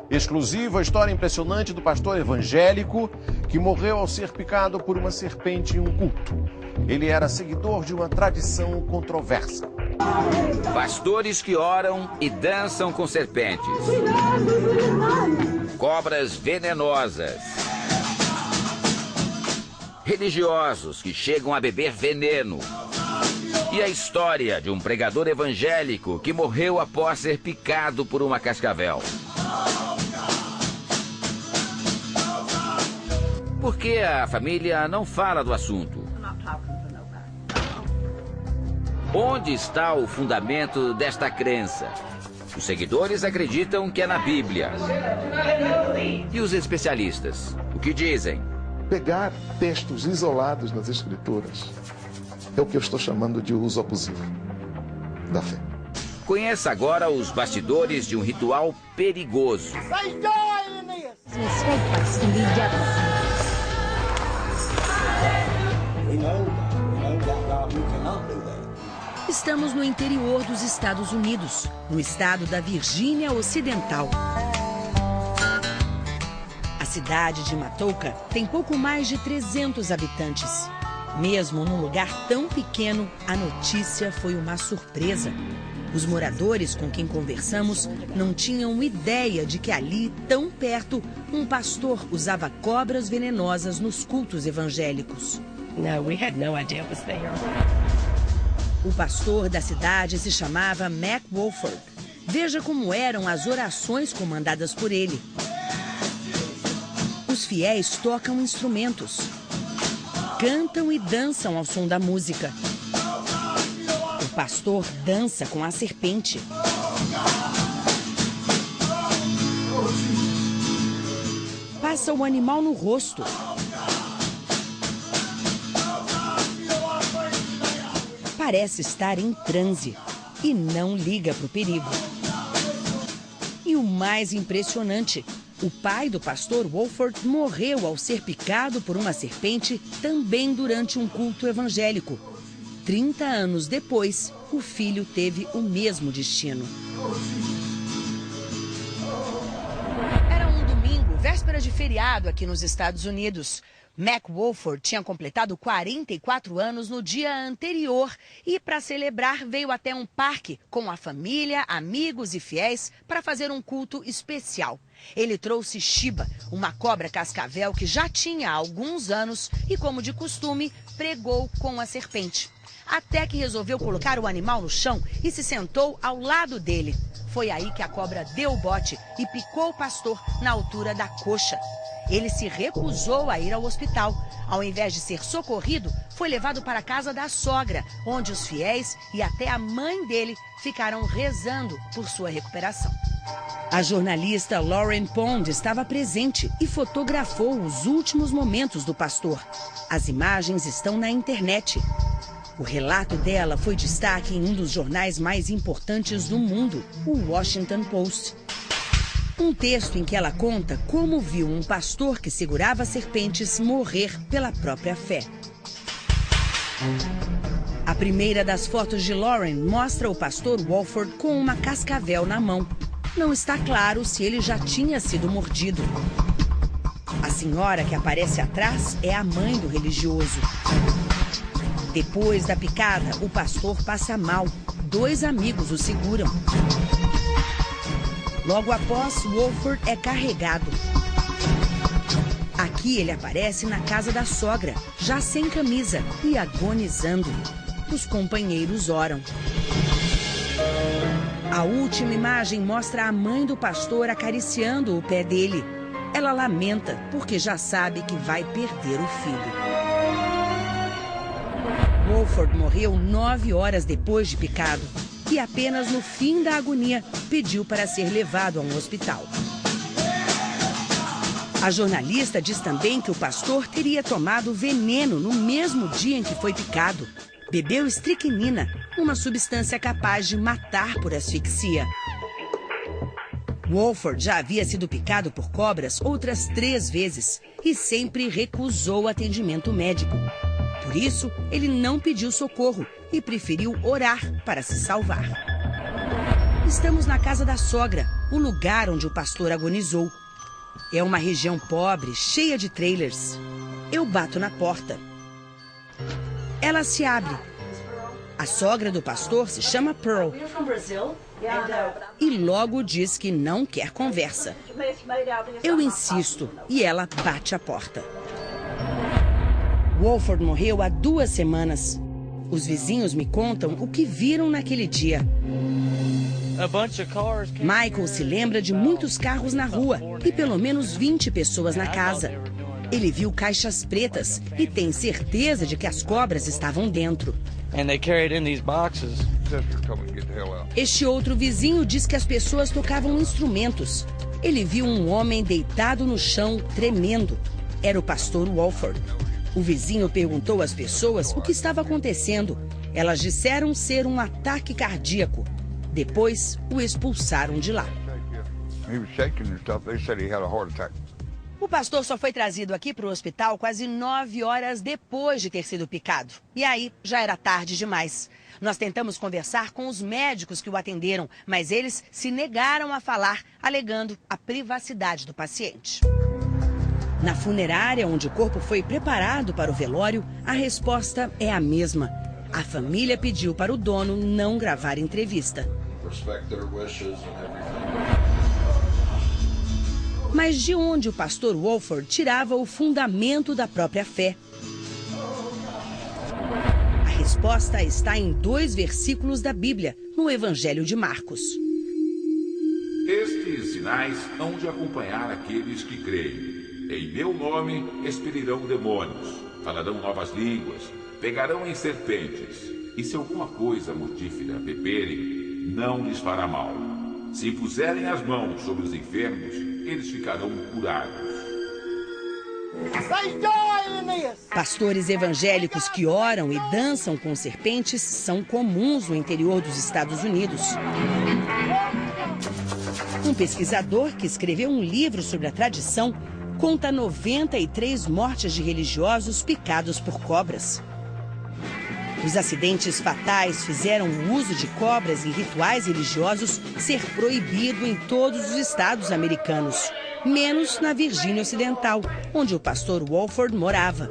Exclusiva, a história impressionante do pastor evangélico que morreu ao ser picado por uma serpente em um culto. Ele era seguidor de uma tradição controversa. Pastores que oram e dançam com serpentes. Cobras venenosas. Religiosos que chegam a beber veneno. E a história de um pregador evangélico que morreu após ser picado por uma cascavel. Por que a família não fala do assunto? Onde está o fundamento desta crença? Os seguidores acreditam que é na Bíblia. E os especialistas, o que dizem? Pegar textos isolados nas Escrituras é o que eu estou chamando de uso abusivo da fé. Conheça agora os bastidores de um ritual perigoso. Estamos no interior dos Estados Unidos, no estado da Virgínia Ocidental. A cidade de Matoaca tem pouco mais de 300 habitantes. Mesmo num lugar tão pequeno, a notícia foi uma surpresa. Os moradores com quem conversamos não tinham ideia de que ali, tão perto, um pastor usava cobras venenosas nos cultos evangélicos. O pastor da cidade se chamava Mac Wofford. Veja como eram as orações comandadas por ele. Os fiéis tocam instrumentos, cantam e dançam ao som da música. O pastor dança com a serpente. Passa o animal no rosto. Parece estar em transe e não liga para o perigo. E o mais impressionante, o pai do pastor Wofford morreu ao ser picado por uma serpente também durante um culto evangélico. 30 anos depois, o filho teve o mesmo destino. Era um domingo, véspera de feriado aqui nos Estados Unidos. Mac Wofford tinha completado 44 anos no dia anterior e, para celebrar, veio até um parque com a família, amigos e fiéis para fazer um culto especial. Ele trouxe Shiba, uma cobra cascavel que já tinha há alguns anos e, como de costume, pregou com a serpente. Até que resolveu colocar o animal no chão e se sentou ao lado dele. Foi aí que a cobra deu o bote e picou o pastor na altura da coxa. Ele se recusou a ir ao hospital. Ao invés de ser socorrido, foi levado para a casa da sogra, onde os fiéis e até a mãe dele ficaram rezando por sua recuperação. A jornalista Lauren Pond estava presente e fotografou os últimos momentos do pastor. As imagens estão na internet. O relato dela foi destaque em um dos jornais mais importantes do mundo, o Washington Post. Um texto em que ela conta como viu um pastor que segurava serpentes morrer pela própria fé. A primeira das fotos de Lauren mostra o pastor Wofford com uma cascavel na mão. Não está claro se ele já tinha sido mordido. A senhora que aparece atrás é a mãe do religioso. Depois da picada, o pastor passa mal. 2 amigos o seguram. Logo após, Wofford é carregado. Aqui ele aparece na casa da sogra, já sem camisa e agonizando. Os companheiros oram. A última imagem mostra a mãe do pastor acariciando o pé dele. Ela lamenta porque já sabe que vai perder o filho. Wofford morreu 9 horas depois de picado. E apenas no fim da agonia pediu para ser levado a um hospital. A jornalista diz também que o pastor teria tomado veneno no mesmo dia em que foi picado. Bebeu estricnina, uma substância capaz de matar por asfixia. Wofford já havia sido picado por cobras outras 3 vezes e sempre recusou atendimento médico. Por isso, ele não pediu socorro e preferiu orar para se salvar. Estamos na casa da sogra. o lugar onde o pastor agonizou. É uma região pobre, cheia de trailers. Eu bato na porta. Ela se abre. A sogra do pastor se chama Pearl. E logo diz que não quer conversa. Eu insisto e ela bate a porta. Wolford morreu há 2 semanas. Os vizinhos me contam o que viram naquele dia. Michael se lembra de muitos carros na rua e pelo menos 20 pessoas na casa. Ele viu caixas pretas e tem certeza de que as cobras estavam dentro. Este outro vizinho diz que as pessoas tocavam instrumentos. Ele viu um homem deitado no chão, tremendo. Era o pastor Wolford. O vizinho perguntou às pessoas o que estava acontecendo. Elas disseram ser um ataque cardíaco. Depois, o expulsaram de lá. O pastor só foi trazido aqui para o hospital quase 9 horas depois de ter sido picado. E aí, já era tarde demais. Nós tentamos conversar com os médicos que o atenderam, mas eles se negaram a falar, alegando a privacidade do paciente. Na funerária, onde o corpo foi preparado para o velório, a resposta é a mesma. A família pediu para o dono não gravar entrevista. Mas de onde o pastor Wolford tirava o fundamento da própria fé? A resposta está em 2 versículos da Bíblia, no Evangelho de Marcos. Estes sinais hão de acompanhar aqueles que creem. Em meu nome expelirão demônios, falarão novas línguas, pegarão em serpentes, e se alguma coisa mortífera beberem, não lhes fará mal. Se puserem as mãos sobre os enfermos, eles ficarão curados. Pastores evangélicos que oram e dançam com serpentes são comuns no interior dos Estados Unidos. Um pesquisador que escreveu um livro sobre a tradição conta 93 mortes de religiosos picados por cobras. Os acidentes fatais fizeram o uso de cobras em rituais religiosos ser proibido em todos os estados americanos, menos na Virgínia Ocidental, onde o pastor Wolford morava.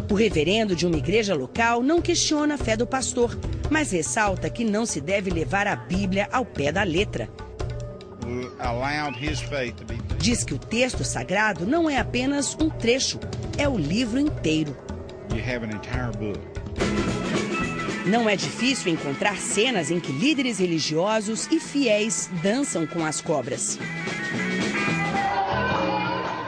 O reverendo de uma igreja local não questiona a fé do pastor, mas ressalta que não se deve levar a Bíblia ao pé da letra. Diz que o texto sagrado não é apenas um trecho, é o livro inteiro. Não é difícil encontrar cenas em que líderes religiosos e fiéis dançam com as cobras.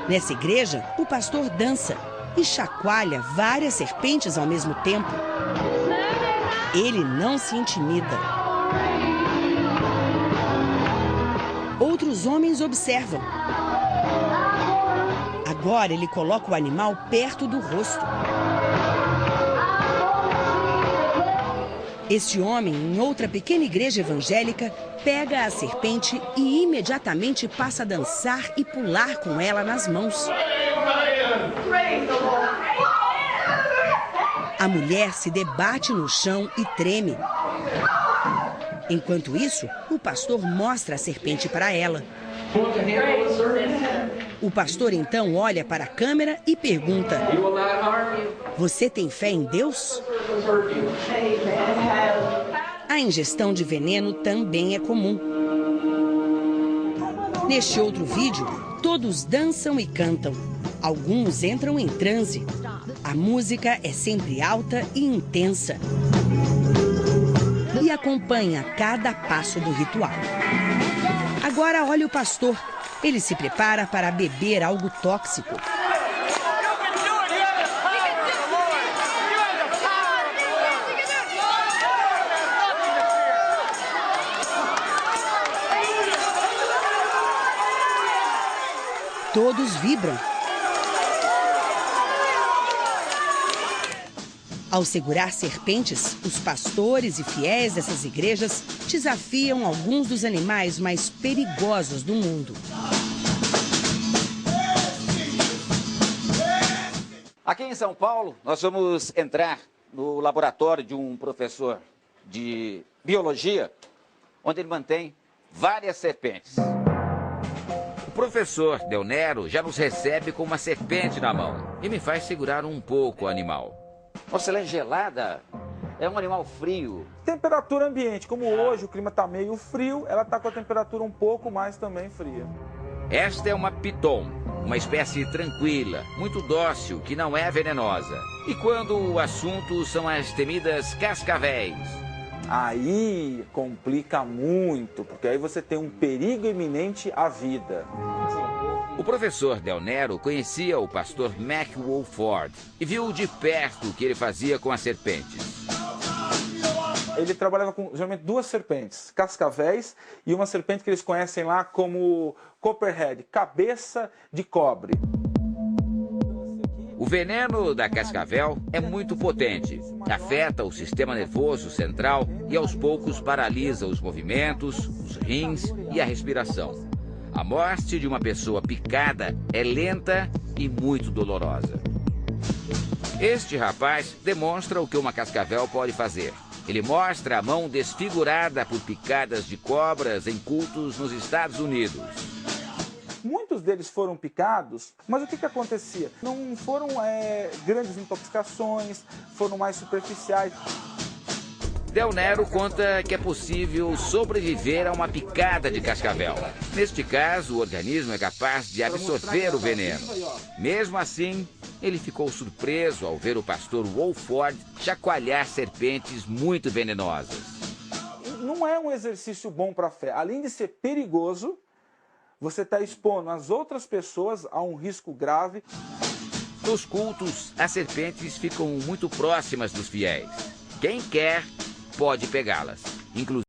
Nessa igreja, o pastor dança e chacoalha várias serpentes ao mesmo tempo. Ele não se intimida. Outros homens observam. Agora ele coloca o animal perto do rosto. Este homem, em outra pequena igreja evangélica, pega a serpente e imediatamente passa a dançar e pular com ela nas mãos. A mulher se debate no chão e treme. Enquanto isso, o pastor mostra a serpente para ela. O pastor então olha para a câmera e pergunta: "Você tem fé em Deus?" A ingestão de veneno também é comum. Neste outro vídeo, todos dançam e cantam. Alguns entram em transe. A música é sempre alta e intensa. E acompanha cada passo do ritual. Agora olha o pastor. Ele se prepara para beber algo tóxico. Todos vibram. Ao segurar serpentes, os pastores e fiéis dessas igrejas desafiam alguns dos animais mais perigosos do mundo. Aqui em São Paulo, nós vamos entrar no laboratório de um professor de biologia, onde ele mantém várias serpentes. O professor Del Nero já nos recebe com uma serpente na mão e me faz segurar um pouco o animal. Nossa, ela é gelada. É um animal frio. Temperatura ambiente. Como hoje o clima está meio frio, ela está com a temperatura um pouco mais também fria. Esta é uma piton, uma espécie tranquila, muito dócil, que não é venenosa. E quando o assunto são as temidas cascavéis? Aí complica muito, porque aí você tem um perigo iminente à vida. O professor Del Nero conhecia o pastor Mac Woolford e viu de perto o que ele fazia com as serpentes. Ele trabalhava com, geralmente, duas serpentes, cascavéis, e uma serpente que eles conhecem lá como copperhead, cabeça de cobre. O veneno da cascavel é muito potente. Afeta o sistema nervoso central e aos poucos paralisa os movimentos, os rins e a respiração. A morte de uma pessoa picada é lenta e muito dolorosa. Este rapaz demonstra o que uma cascavel pode fazer. Ele mostra a mão desfigurada por picadas de cobras em cultos nos Estados Unidos. Muitos deles foram picados, mas o que acontecia? Não foram grandes intoxicações, foram mais superficiais. Del Nero conta que é possível sobreviver a uma picada de cascavel. Neste caso, o organismo é capaz de absorver o veneno. Mesmo assim, ele ficou surpreso ao ver o pastor Woolford chacoalhar serpentes muito venenosas. Não é um exercício bom para a fé. Além de ser perigoso, você está expondo as outras pessoas a um risco grave. Nos cultos, as serpentes ficam muito próximas dos fiéis. Quem quer pode pegá-las, inclusive